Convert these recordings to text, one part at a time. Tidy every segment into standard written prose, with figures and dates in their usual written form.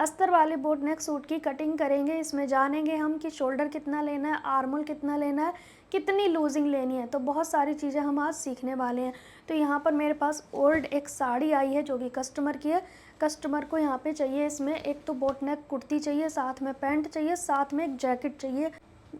अस्तर वाले बोट नेक सूट की कटिंग करेंगे। इसमें जानेंगे हम कि शोल्डर कितना लेना है, आर्म होल कितना लेना है, कितनी लूजिंग लेनी है। तो बहुत सारी चीज़ें हम आज सीखने वाले हैं। तो यहाँ पर मेरे पास ओल्ड एक साड़ी आई है जो कि कस्टमर की है। कस्टमर को यहाँ पे चाहिए, इसमें एक तो बोट नेक कुर्ती चाहिए, साथ में पैंट चाहिए, साथ में एक जैकेट चाहिए।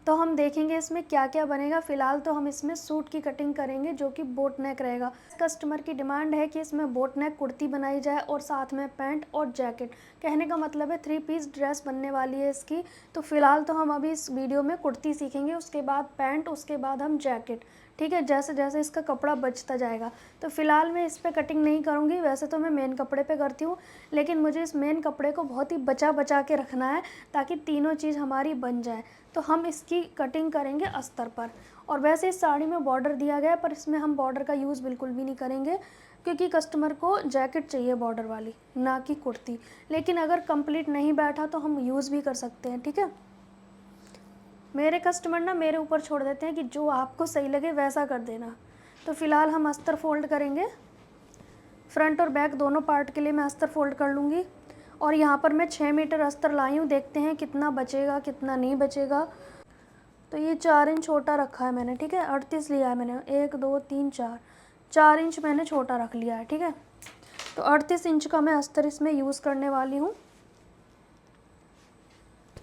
तो हम देखेंगे इसमें क्या क्या बनेगा। फ़िलहाल तो हम इसमें सूट की कटिंग करेंगे जो कि बोट नेक रहेगा। कस्टमर की डिमांड है कि इसमें बोट नेक कुर्ती बनाई जाए और साथ में पैंट और जैकेट। कहने का मतलब है 3 पीस ड्रेस बनने वाली है इसकी। तो फ़िलहाल तो हम अभी इस वीडियो में कुर्ती सीखेंगे, उसके बाद पैंट, उसके बाद हम जैकेट। ठीक है, जैसे जैसे इसका कपड़ा बचता जाएगा। तो फ़िलहाल मैं इस पर कटिंग नहीं करूँगी। वैसे तो मैं मेन कपड़े पे करती हूँ, लेकिन मुझे इस मेन कपड़े को बहुत ही बचा बचा के रखना है ताकि तीनों चीज़ हमारी बन जाए। तो हम इसकी कटिंग करेंगे अस्तर पर। और वैसे इस साड़ी में बॉर्डर दिया गया है, पर इसमें हम बॉर्डर का यूज़ बिल्कुल भी नहीं करेंगे क्योंकि कस्टमर को जैकेट चाहिए बॉर्डर वाली, ना कि कुर्ती। लेकिन अगर कंप्लीट नहीं बैठा तो हम यूज़ भी कर सकते हैं। ठीक है, मेरे कस्टमर ना मेरे ऊपर छोड़ देते हैं कि जो आपको सही लगे वैसा कर देना। तो फ़िलहाल हम अस्तर फ़ोल्ड करेंगे। फ्रंट और बैक दोनों पार्ट के लिए मैं अस्तर फ़ोल्ड कर लूँगी। और यहाँ पर मैं 6 मीटर अस्तर लाई हूँ। देखते हैं कितना बचेगा कितना नहीं बचेगा। तो ये 4 इंच छोटा रखा है मैंने। ठीक है, 38 लिया है मैंने। 1 2 3 4, 4 इंच मैंने छोटा रख लिया है। ठीक है, तो 38 इंच का मैं अस्तर इसमें यूज़ करने वाली हूँ।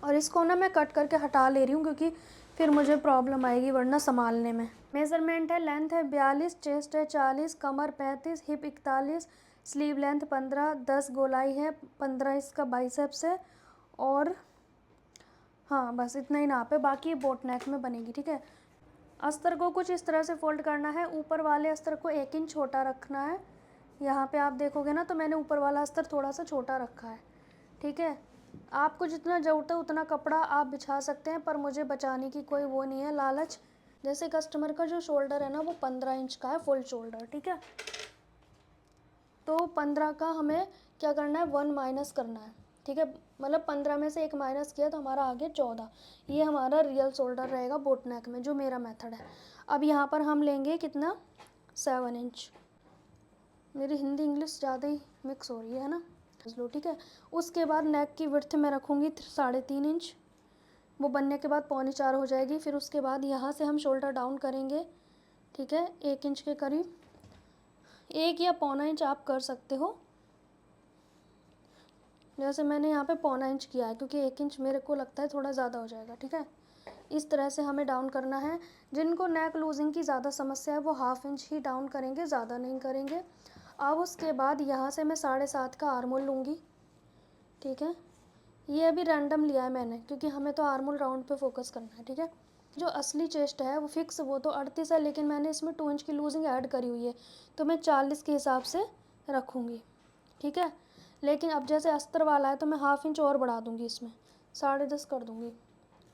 और इसको ना मैं कट करके हटा ले रही हूँ क्योंकि फिर मुझे प्रॉब्लम आएगी वरना संभालने में। मेज़रमेंट है, लेंथ है 42, चेस्ट है 40, कमर 35, हिप 41, स्लीव लेंथ 15, 10 गोलाई है, 15 इसका बाइसेप्स है। और हाँ, बस इतना ही नाप है, बाकी बोट नेक में बनेगी। ठीक है, अस्तर को कुछ इस तरह से फ़ोल्ड करना है। ऊपर वाले अस्तर को 1 इंच छोटा रखना है। यहाँ पे आप देखोगे ना तो मैंने ऊपर वाला अस्तर थोड़ा सा छोटा रखा है। ठीक है, आपको जितना ज़रूरत है उतना कपड़ा आप बिछा सकते हैं, पर मुझे बचाने की कोई वो नहीं है, लालच। जैसे कस्टमर का जो शोल्डर है ना वो 15 इंच का है, फुल शोल्डर। ठीक है, तो 15 का हमें क्या करना है, 1 माइनस करना है। ठीक है, मतलब 15 में से 1 माइनस किया तो हमारा आ गया 14। ये हमारा रियल शोल्डर रहेगा बोट नेक में, जो मेरा मेथड है। अब यहाँ पर हम लेंगे कितना, 7 इंच। मेरी हिंदी इंग्लिश ज़्यादा ही मिक्स हो रही है ना, लो। ठीक है, उसके बाद नेक की विड्थ में रखूँगी 3.5 इंच। वो बनने के बाद 3.25 हो जाएगी। फिर उसके बाद यहाँ से हम शोल्डर डाउन करेंगे। ठीक है, 1 इंच के करीब, 1 या 1.25 इंच आप कर सकते हो। जैसे मैंने यहाँ पे 1.25 इंच किया है क्योंकि 1 इंच मेरे को लगता है थोड़ा ज़्यादा हो जाएगा। ठीक है, इस तरह से हमें डाउन करना है। जिनको नेक लूजिंग की ज़्यादा समस्या है वो 1/2 इंच ही डाउन करेंगे, ज़्यादा नहीं करेंगे। अब उसके बाद यहाँ से मैं 7.5 का आर्म होल लूँगी। ठीक है, ये अभी रैंडम लिया है मैंने क्योंकि हमें तो आर्म होल राउंड पे फोकस करना है। ठीक है, जो असली चेस्ट है वो फिक्स, वो तो 38 है, लेकिन मैंने इसमें 2 इंच की लूजिंग ऐड करी हुई है तो मैं 40 के हिसाब से रखूँगी। ठीक है, लेकिन अब जैसे अस्तर वाला है तो मैं 1/2 इंच और बढ़ा दूँगी, इसमें 10.5 कर दूँगी।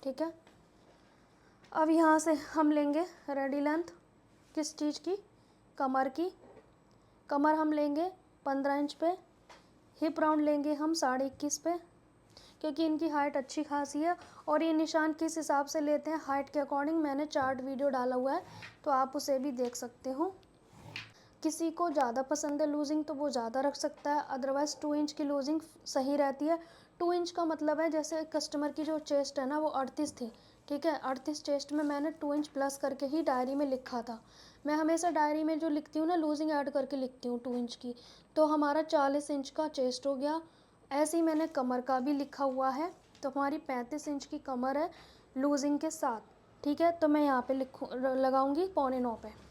ठीक है, अब यहाँ से हम लेंगे रेडी लेंथ, किस चीज़ की, कमर की। कमर हम लेंगे 15 इंच पे। हिप राउंड लेंगे हम 21.5 पे, क्योंकि इनकी हाइट अच्छी खासी है। और ये निशान किस हिसाब से लेते हैं हाइट के अकॉर्डिंग, मैंने चार्ट वीडियो डाला हुआ है तो आप उसे भी देख सकते हो। किसी को ज़्यादा पसंद है लूजिंग तो वो ज़्यादा रख सकता है, अदरवाइज़ 2 इंच की लूजिंग सही रहती है। 2 इंच का मतलब है, जैसे कस्टमर की जो चेस्ट है ना वो 38 थी। ठीक है, 38 चेस्ट में मैंने 2 इंच प्लस करके ही डायरी में लिखा था। मैं हमेशा डायरी में जो लिखती हूँ ना लूजिंग ऐड करके लिखती हूँ 2 इंच की। तो हमारा 40 इंच का चेस्ट हो गया। ऐसे ही मैंने कमर का भी लिखा हुआ है, तो हमारी 35 इंच की कमर है लूजिंग के साथ। ठीक है, तो मैं यहाँ पे लगाऊंगी 8.25 पे।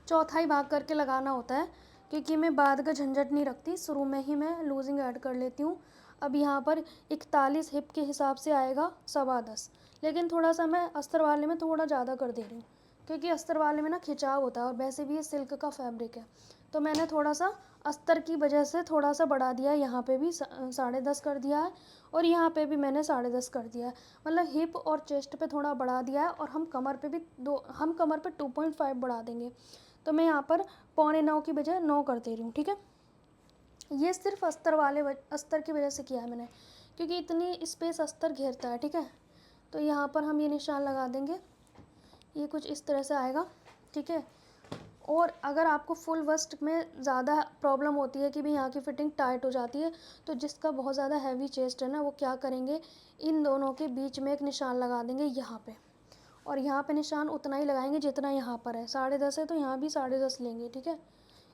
चौथाई भाग करके लगाना होता है क्योंकि मैं बाद का झंझट नहीं रखती, शुरू में ही मैं लूजिंग ऐड कर लेती हूँ। अब यहाँ पर 41 हिप के हिसाब से आएगा 10.25, लेकिन थोड़ा सा मैं अस्तर वाले में थोड़ा ज़्यादा कर दे रही हूँ क्योंकि अस्तर वाले में ना खिंचाव होता है और वैसे भी ये सिल्क का फैब्रिक है। तो मैंने थोड़ा सा अस्तर की वजह से थोड़ा सा बढ़ा दिया है, यहाँ पे भी 10.5 कर दिया है और यहाँ पे भी मैंने 10.5 कर दिया है। मतलब हिप और चेस्ट पे थोड़ा बढ़ा दिया है और हम कमर पे भी हम कमर पे 2.5 बढ़ा देंगे। तो मैं यहाँ पर 8.25 की बजाय 9 कर दे रही हूँ। ठीक है, ये सिर्फ अस्तर की वजह से किया है मैंने क्योंकि इतनी स्पेस अस्तर घेरता है। ठीक है, तो यहाँ पर हम ये निशान लगा देंगे, ये कुछ इस तरह से आएगा। ठीक है, और अगर आपको फुल वस्ट में ज़्यादा प्रॉब्लम होती है कि भाई यहाँ की फिटिंग टाइट हो जाती है, तो जिसका बहुत ज़्यादा हैवी चेस्ट है ना, वो क्या करेंगे, इन दोनों के बीच में एक निशान लगा देंगे यहाँ पे, और यहाँ पे निशान उतना ही लगाएंगे जितना यहाँ पर है, 10.5 है तो यहाँ भी 10.5 लेंगे, ठीक है।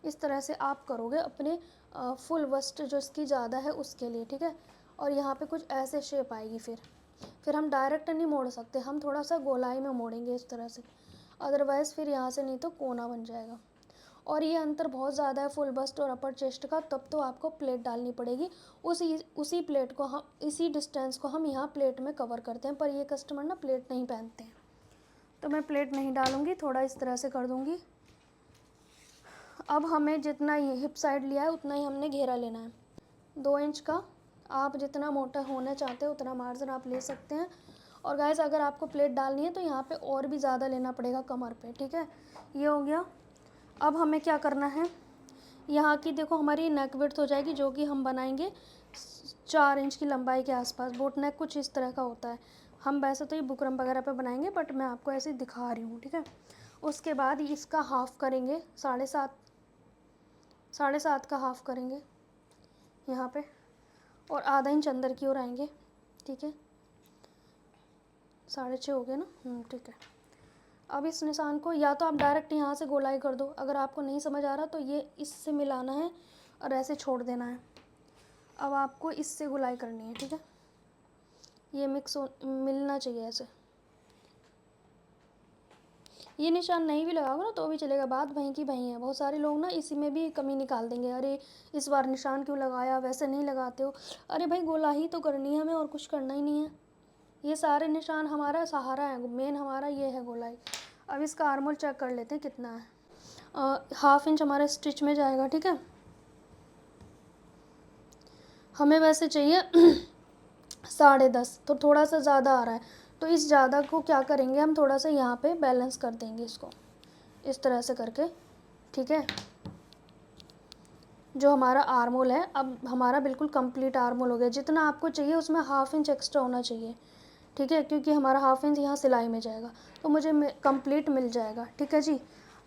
इस तरह से आप करोगे अपने फुल वस्ट जो इसकी ज़्यादा है उसके लिए, ठीक है। और यहाँ पे कुछ ऐसे शेप आएगी, फिर हम डायरेक्ट नहीं मोड़ सकते, हम थोड़ा सा गोलाई में मोड़ेंगे इस तरह से, अदरवाइज़ फिर यहाँ से नहीं तो कोना बन जाएगा। और ये अंतर बहुत ज़्यादा है फुल बस्ट और अपर चेस्ट का, तब तो आपको प्लेट डालनी पड़ेगी। उसी प्लेट को हम, इसी डिस्टेंस को हम यहाँ प्लेट में कवर करते हैं, पर ये कस्टमर ना प्लेट नहीं पहनते हैं, तो मैं प्लेट नहीं डालूँगी, थोड़ा इस तरह से कर दूँगी। अब हमें जितना ये हिप साइड लिया है उतना ही हमने घेरा लेना है, 2 इंच का। आप जितना मोटा होना चाहते हो उतना मार्जिन आप ले सकते हैं। और गाइस अगर आपको प्लेट डालनी है तो यहाँ पे और भी ज़्यादा लेना पड़ेगा कमर पे, ठीक है। ये हो गया। अब हमें क्या करना है, यहाँ की देखो हमारी नेक विड्थ हो जाएगी, जो कि हम बनाएंगे 4 इंच की लंबाई के आसपास। बोट नेक कुछ इस तरह का होता है, हम वैसे तो ये बुकरम वगैरह पे बनाएंगे, बट मैं आपको ऐसे दिखा रही हूँ, ठीक है। उसके बाद इसका हाफ़ करेंगे, 7.5 का हाफ़ करेंगे यहाँ पे, और आधा इंच अंदर की ओर आएंगे, ठीक है। 6.5 हो गए ना, ठीक है। अब इस निशान को या तो आप डायरेक्ट यहाँ से गोलाई कर दो, अगर आपको नहीं समझ आ रहा तो ये इससे मिलाना है और ऐसे छोड़ देना है। अब आपको इससे गोलाई करनी है, ठीक है। ये मिलना चाहिए ऐसे। ये निशान नहीं भी लगाओगे ना तो भी चलेगा, बात वहीं की वहीं है। बहुत सारे लोग ना इसी में भी कमी निकाल देंगे, अरे इस बार निशान क्यों लगाया, वैसे नहीं लगाते हो। अरे भाई गोलाई तो करनी है हमें, और कुछ करना ही नहीं है। ये सारे निशान हमारा सहारा है, मेन हमारा ये है गोलाई। अब इसका आर्मोल चेक कर लेते हैं कितना है। 1/2 इंच हमारा स्टिच में जाएगा, ठीक है। हमें वैसे चाहिए 10.5, तो थोड़ा सा ज़्यादा आ रहा है, तो इस ज़्यादा को क्या करेंगे, हम थोड़ा सा यहाँ पे बैलेंस कर देंगे इसको, इस तरह से करके, ठीक है। जो हमारा आर्मोल है, अब हमारा बिल्कुल कंप्लीट आर्मोल हो गया। जितना आपको चाहिए उसमें 1/2 इंच एक्स्ट्रा होना चाहिए, ठीक है, क्योंकि हमारा 1/2 इंच यहाँ सिलाई में जाएगा, तो मुझे कंप्लीट मिल जाएगा, ठीक है जी।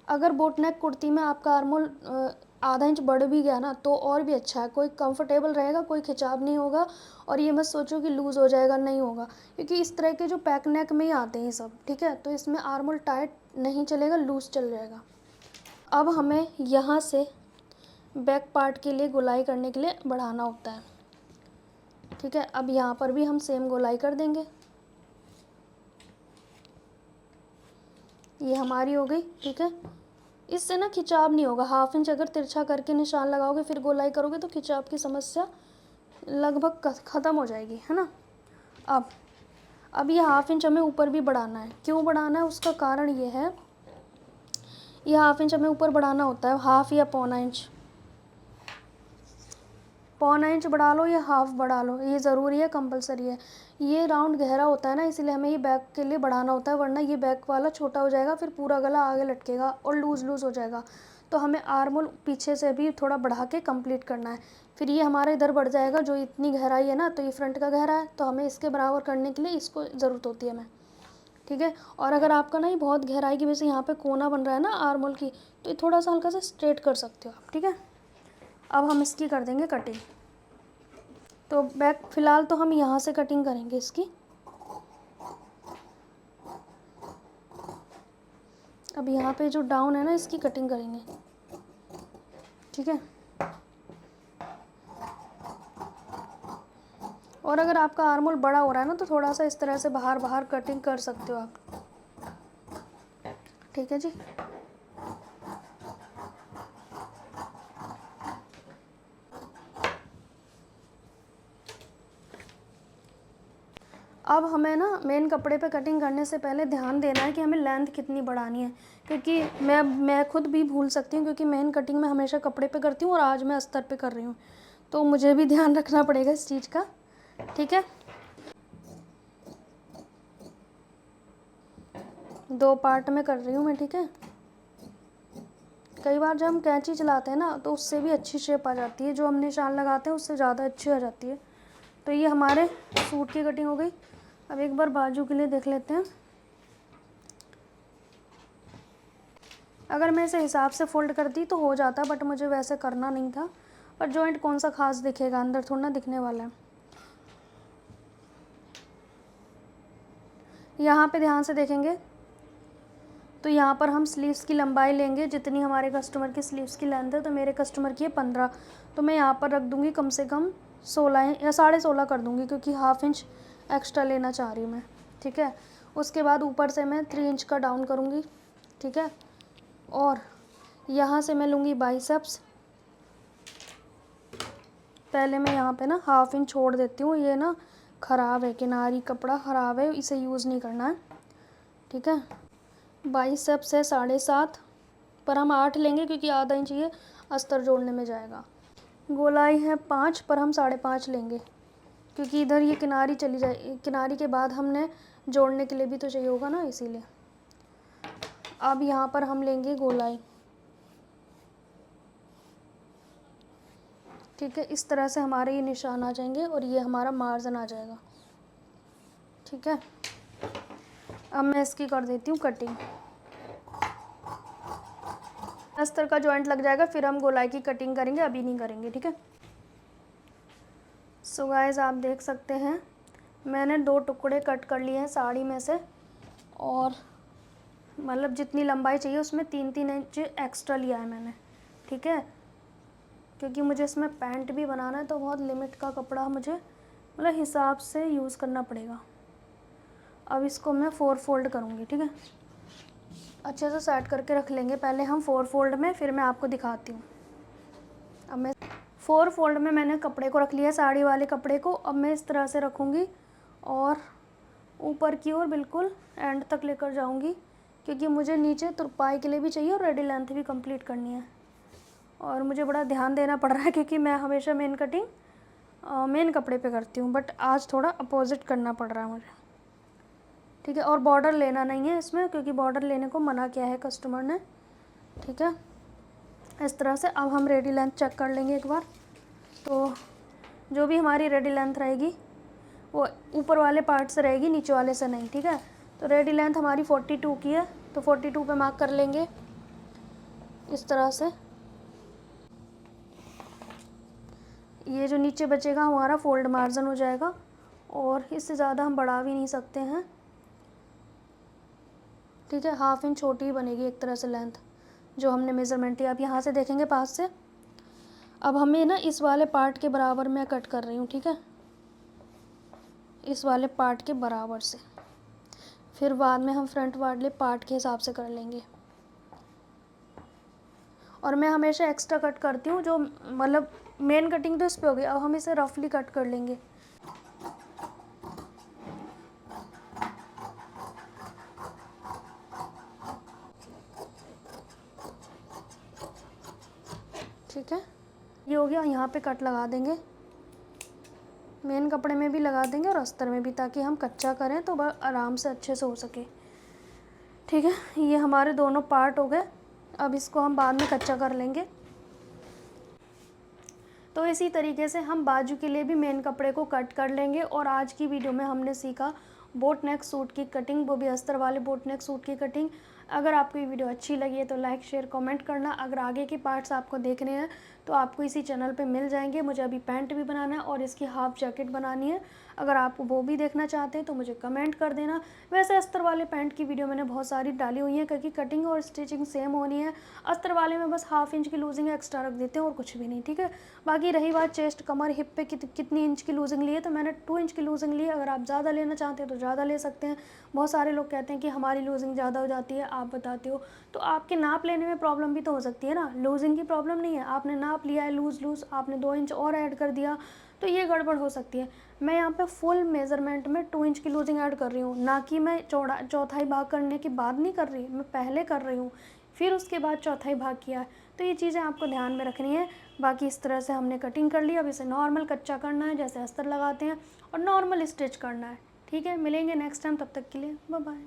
अगर बोट नेक कुर्ती में आपका आर्मोल आधा इंच बढ़ भी गया ना तो और भी अच्छा है, कोई कंफर्टेबल रहेगा, कोई खिंचाव नहीं होगा। और ये मत सोचो कि लूज़ हो जाएगा, नहीं होगा, क्योंकि इस तरह के जो पैक नेक में ही आते हैं सब, ठीक है। तो इसमें आर्मोल टाइट नहीं चलेगा, लूज़ चल जाएगा। अब हमें यहाँ से बैक पार्ट के लिए गोलाई करने के लिए बढ़ाना होता है, ठीक है। अब यहाँ पर भी हम सेम गोलाई कर देंगे, ये हमारी हो गई, ठीक है। इससे ना खिंचाव नहीं होगा, 1/2 इंच अगर तिरछा करके निशान लगाओगे फिर गोलाई करोगे तो खिंचाव की समस्या लगभग ख़त्म हो जाएगी, है ना। अब ये 1/2 इंच हमें ऊपर भी बढ़ाना है। क्यों बढ़ाना है, उसका कारण ये है, ये 1/2 इंच हमें ऊपर बढ़ाना होता है, 1/2 या 1/4 इंच, 1/4 इंच बढ़ा लो या 1/2 बढ़ा लो, ये ज़रूरी है, कंपलसरी है। ये राउंड गहरा होता है ना, इसलिए हमें ये बैक के लिए बढ़ाना होता है, वरना ये बैक वाला छोटा हो जाएगा, फिर पूरा गला आगे लटकेगा और लूज़ हो जाएगा। तो हमें आर्मोल पीछे से भी थोड़ा बढ़ा के कंप्लीट करना है। फिर ये हमारा इधर बढ़ जाएगा, जो इतनी गहराई है ना, तो ये फ्रंट का गहरा है, तो हमें इसके बराबर करने के लिए इसको ज़रूरत होती है हमें, ठीक है। और अगर आपका ना ये बहुत गहराई की वजह से यहाँ पे कोना बन रहा है ना आर्मोल की, तो ये थोड़ा सा हल्का सा स्ट्रेट कर सकते हो आप, ठीक है। अब हम इसकी कर देंगे कटिंग। तो बैक फ़िलहाल तो हम यहाँ से कटिंग करेंगे इसकी। अब यहाँ पे जो डाउन है ना, इसकी कटिंग करेंगे, ठीक है। और अगर आपका आर्मोल बड़ा हो रहा है ना तो थोड़ा सा इस तरह से बाहर कटिंग कर सकते हो आप, ठीक है जी। अब हमें ना मेन कपड़े पे कटिंग करने से पहले ध्यान देना है कि हमें लेंथ कितनी बढ़ानी है, क्योंकि मैं खुद भी भूल सकती हूँ, क्योंकि मेन कटिंग मैं हमेशा कपड़े पे करती हूँ और आज मैं अस्तर पे कर रही हूँ, तो मुझे भी ध्यान रखना पड़ेगा इस चीज़ का, ठीक है। 2 पार्ट में कर रही हूँ मैं, ठीक है। कई बार जब हम कैंची चलाते हैं ना तो उससे भी अच्छी शेप आ जाती है, जो हम निशान लगाते हैं उससे ज़्यादा अच्छी आ जाती है। तो ये हमारे सूट की कटिंग हो गई। अब एक बार बाजू के लिए देख लेते हैं। अगर मैं इसे हिसाब से फ़ोल्ड करती तो हो जाता, बट मुझे वैसे करना नहीं था। पर जॉइंट कौन सा खास दिखेगा, अंदर थोड़ा ना दिखने वाला है। यहाँ पे ध्यान से देखेंगे तो यहाँ पर हम स्लीव्स की लंबाई लेंगे जितनी हमारे कस्टमर की स्लीव्स की लेंथ है। तो मेरे कस्टमर की है 15, तो मैं यहाँ पर रख दूँगी कम से कम 16 या 16.5 कर दूँगी, क्योंकि हाफ इंच एक्स्ट्रा लेना चाह रही हूँ मैं। ठीक है, उसके बाद ऊपर से मैं 3 इंच का डाउन करूँगी। ठीक है, और यहाँ से मैं लूँगी बाइसेप्स। पहले मैं यहाँ पे ना हाफ इंच छोड़ देती हूँ, ये ना ख़राब है, किनारी कपड़ा ख़राब है, इसे यूज़ नहीं करना है। ठीक है, बाइसेप्स है 7.5, पर हम 8 लेंगे क्योंकि आधा इंच ये अस्तर जोड़ने में जाएगा। गोलाई है 5, पर हम 5.5 लेंगे क्योंकि इधर ये किनारी चली जाए, किनारी के बाद हमने जोड़ने के लिए भी तो चाहिए होगा ना, इसीलिए। अब यहाँ पर हम लेंगे गोलाई। ठीक है, इस तरह से हमारे ये निशान आ जाएंगे और ये हमारा मार्जिन आ जाएगा। ठीक है, अब मैं इसकी कर देती हूँ कटिंग। अस्तर का जॉइंट लग जाएगा, फिर हम गोलाई की कटिंग करेंगे, अभी नहीं करेंगे। ठीक है, सो गाइस आप देख सकते हैं मैंने 2 टुकड़े कट कर लिए हैं साड़ी में से, और मतलब जितनी लंबाई चाहिए उसमें 3-3 इंच एक्स्ट्रा लिया है मैंने। ठीक है, क्योंकि मुझे इसमें पैंट भी बनाना है तो बहुत लिमिट का कपड़ा मुझे मतलब हिसाब से यूज़ करना पड़ेगा। अब इसको मैं 4 फोल्ड करूँगी। ठीक है, अच्छे से सेट करके रख लेंगे पहले हम 4 फोल्ड में, फिर मैं आपको दिखाती हूँ। अब मैं 4 फोल्ड में मैंने कपड़े को रख लिया, साड़ी वाले कपड़े को। अब मैं इस तरह से रखूँगी और ऊपर की ओर बिल्कुल एंड तक लेकर जाऊँगी, क्योंकि मुझे नीचे तुरपाई के लिए भी चाहिए और रेडी लेंथ भी कंप्लीट करनी है। और मुझे बड़ा ध्यान देना पड़ रहा है क्योंकि मैं हमेशा मेन कटिंग मेन कपड़े पे करती हूँ, बट आज थोड़ा अपोजिट करना पड़ रहा है मुझे। ठीक है, और बॉर्डर लेना नहीं है इसमें, क्योंकि बॉर्डर लेने को मना किया है कस्टमर ने। ठीक है, इस तरह से। अब हम रेडी लेंथ चेक कर लेंगे एक बार। तो जो भी हमारी रेडी लेंथ रहेगी वो ऊपर वाले पार्ट से रहेगी, नीचे वाले से नहीं। ठीक है, तो रेडी लेंथ हमारी 42 की है, तो 42 पे मार्क कर लेंगे इस तरह से। ये जो नीचे बचेगा हमारा फोल्ड मार्जिन हो जाएगा, और इससे ज़्यादा हम बढ़ा भी नहीं सकते हैं। ठीक है, हाफ इंच छोटी ही बनेगी एक तरह से लेंथ जो हमने मेज़रमेंट लिया। अब यहाँ से देखेंगे पास से। अब हमें ना इस वाले पार्ट के बराबर मैं कट कर रही हूँ। ठीक है, इस वाले पार्ट के बराबर से, फिर बाद में हम फ्रंट वाले पार्ट के हिसाब से कर लेंगे। और मैं हमेशा एक्स्ट्रा कट करती हूँ, जो मतलब मेन कटिंग तो इस पे हो गई। अब हम इसे रफली कट कर लेंगे। ठीक है, ये हो गया। यहाँ पे कट लगा देंगे, मेन कपड़े में भी लगा देंगे और अस्तर में भी, ताकि हम कच्चा करें तो आराम से अच्छे से हो सके। ठीक है, ये हमारे दोनों पार्ट हो गए। अब इसको हम बाद में कच्चा कर लेंगे। तो इसी तरीके से हम बाजू के लिए भी मेन कपड़े को कट कर लेंगे। और आज की वीडियो में हमने सीखा बोट नेक सूट की कटिंग, वो भी अस्तर वाले बोट नेक सूट की कटिंग। अगर आपको ये वीडियो अच्छी लगी है तो लाइक शेयर कमेंट करना। अगर आगे के पार्ट्स आपको देखने हैं तो आपको इसी चैनल पे मिल जाएंगे। मुझे अभी पैंट भी बनाना है और इसकी हाफ जैकेट बनानी है। अगर आप वो भी देखना चाहते हैं तो मुझे कमेंट कर देना। वैसे अस्तर वाले पैंट की वीडियो मैंने बहुत सारी डाली हुई है, क्योंकि कटिंग और स्टिचिंग सेम होनी है। अस्तर वाले में बस हाफ इंच की लूजिंग एक्स्ट्रा रख देते हैं और कुछ भी नहीं। ठीक है, बाकी रही बात चेस्ट कमर हिप पे कितनी इंच की लूजिंग ली है, तो मैंने 2 इंच की लूजिंग ली है। अगर आप ज़्यादा लेना चाहते हैं तो ज़्यादा ले सकते हैं। बहुत सारे लोग कहते हैं कि हमारी लूजिंग ज़्यादा हो जाती है, आप बताते हो, तो आपके नाप लेने में प्रॉब्लम भी तो हो सकती है ना। लूजिंग की प्रॉब्लम नहीं है, आपने नाप लिया है लूज़ आपने 2 इंच और ऐड कर दिया तो ये गड़बड़ हो सकती है। मैं यहाँ पे फुल मेज़रमेंट में 2 इंच की लूजिंग ऐड कर रही हूँ, ना कि मैं चौथाई भाग करने के बाद नहीं कर रही, मैं पहले कर रही हूँ, फिर उसके बाद चौथाई भाग किया है। तो ये चीज़ें आपको ध्यान में रखनी है। बाकी इस तरह से हमने कटिंग कर ली। अब इसे नॉर्मल कच्चा करना है जैसे अस्तर लगाते हैं, और नॉर्मल स्टिच करना है। ठीक है, मिलेंगे नेक्स्ट टाइम, तब तक के लिए बाय बाय।